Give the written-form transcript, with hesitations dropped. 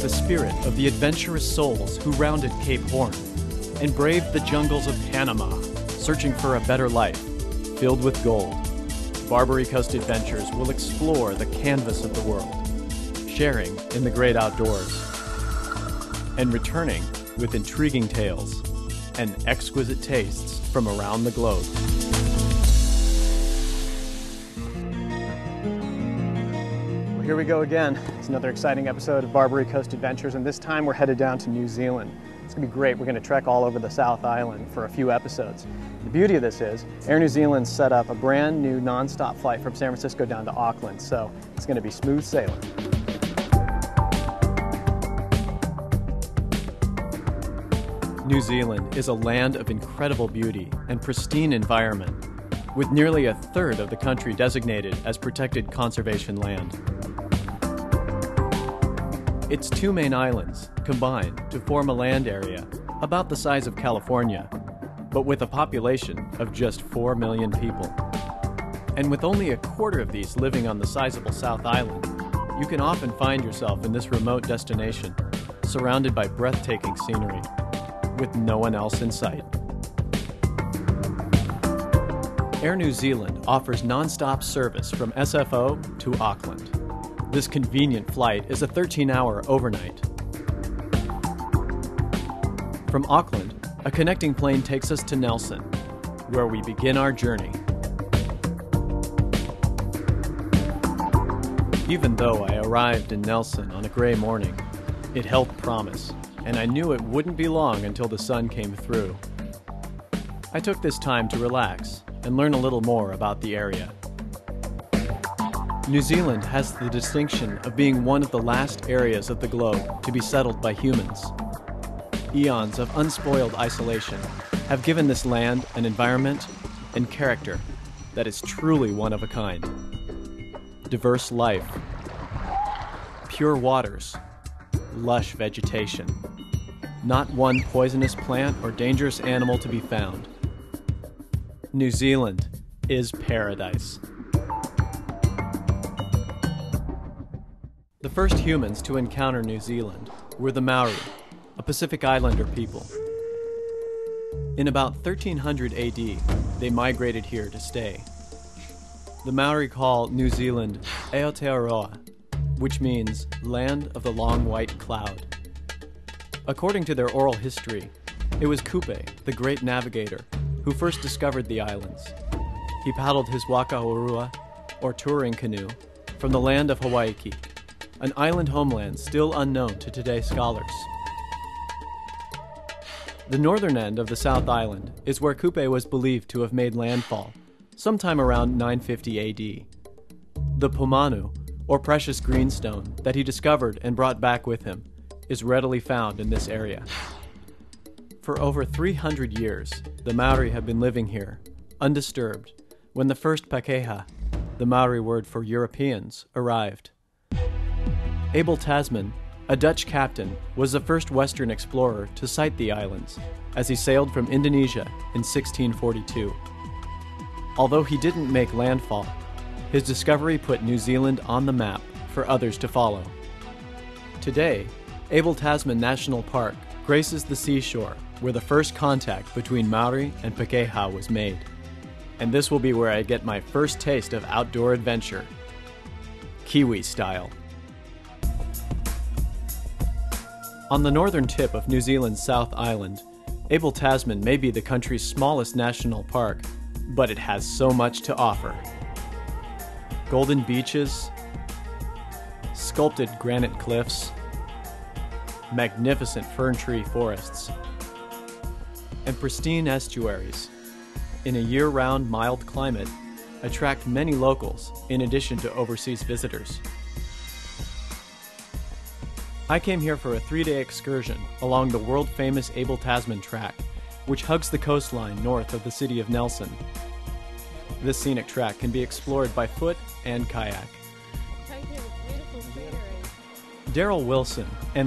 the spirit of the adventurous souls who rounded Cape Horn and braved the jungles of Panama, searching for a better life, filled with gold. Barbary Coast Adventures will explore the canvas of the world, sharing in the great outdoors, and returning with intriguing tales and exquisite tastes from around the globe. Well, here we go again. It's another exciting episode of Barbary Coast Adventures, and this time we're headed down to New Zealand. It's gonna be great. We're gonna trek all over the South Island for a few episodes. The beauty of this is Air New Zealand set up a brand new non-stop flight from San Francisco down to Auckland, so it's gonna be smooth sailing. New Zealand is a land of incredible beauty and pristine environment, with nearly a third of the country designated as protected conservation land. Its two main islands combine to form a land area about the size of California, but with a population of just 4 million people. And with only a quarter of these living on the sizable South Island, you can often find yourself in this remote destination, surrounded by breathtaking scenery, with no one else in sight. Air New Zealand offers non-stop service from SFO to Auckland. This convenient flight is a 13-hour overnight. From Auckland, a connecting plane takes us to Nelson, where we begin our journey. Even though I arrived in Nelson on a gray morning, it held promise, and I knew it wouldn't be long until the sun came through. I took this time to relax and learn a little more about the area. New Zealand has the distinction of being one of the last areas of the globe to be settled by humans. Eons of unspoiled isolation have given this land an environment and character that is truly one of a kind. Diverse life, pure waters, lush vegetation, not one poisonous plant or dangerous animal to be found. New Zealand is paradise. The first humans to encounter New Zealand were the Maori, a Pacific Islander people. In about 1300 AD, they migrated here to stay. The Maori call New Zealand Aotearoa, which means land of the long white cloud. According to their oral history, it was Kupe, the great navigator, who first discovered the islands. He paddled his waka-orua, or touring canoe, from the land of Hawaii, an island homeland still unknown to today's scholars. The northern end of the South Island is where Kupe was believed to have made landfall, sometime around 950 AD. The pomanu, or precious greenstone, that he discovered and brought back with him, is readily found in this area. For over 300 years, the Maori have been living here, undisturbed, when the first Pakeha, the Maori word for Europeans, arrived. Abel Tasman, a Dutch captain, was the first Western explorer to sight the islands as he sailed from Indonesia in 1642. Although he didn't make landfall, his discovery put New Zealand on the map for others to follow. Today, Abel Tasman National Park graces the seashore where the first contact between Maori and Pakeha was made. And this will be where I get my first taste of outdoor adventure, Kiwi style. On the northern tip of New Zealand's South Island, Abel Tasman may be the country's smallest national park, but it has so much to offer. Golden beaches, sculpted granite cliffs, magnificent fern tree forests, and pristine estuaries, in a year-round mild climate, attract many locals in addition to overseas visitors. I came here for a 3-day excursion along the world-famous Abel Tasman Track, which hugs the coastline north of the city of Nelson. This scenic track can be explored by foot and kayak. Daryl Wilson and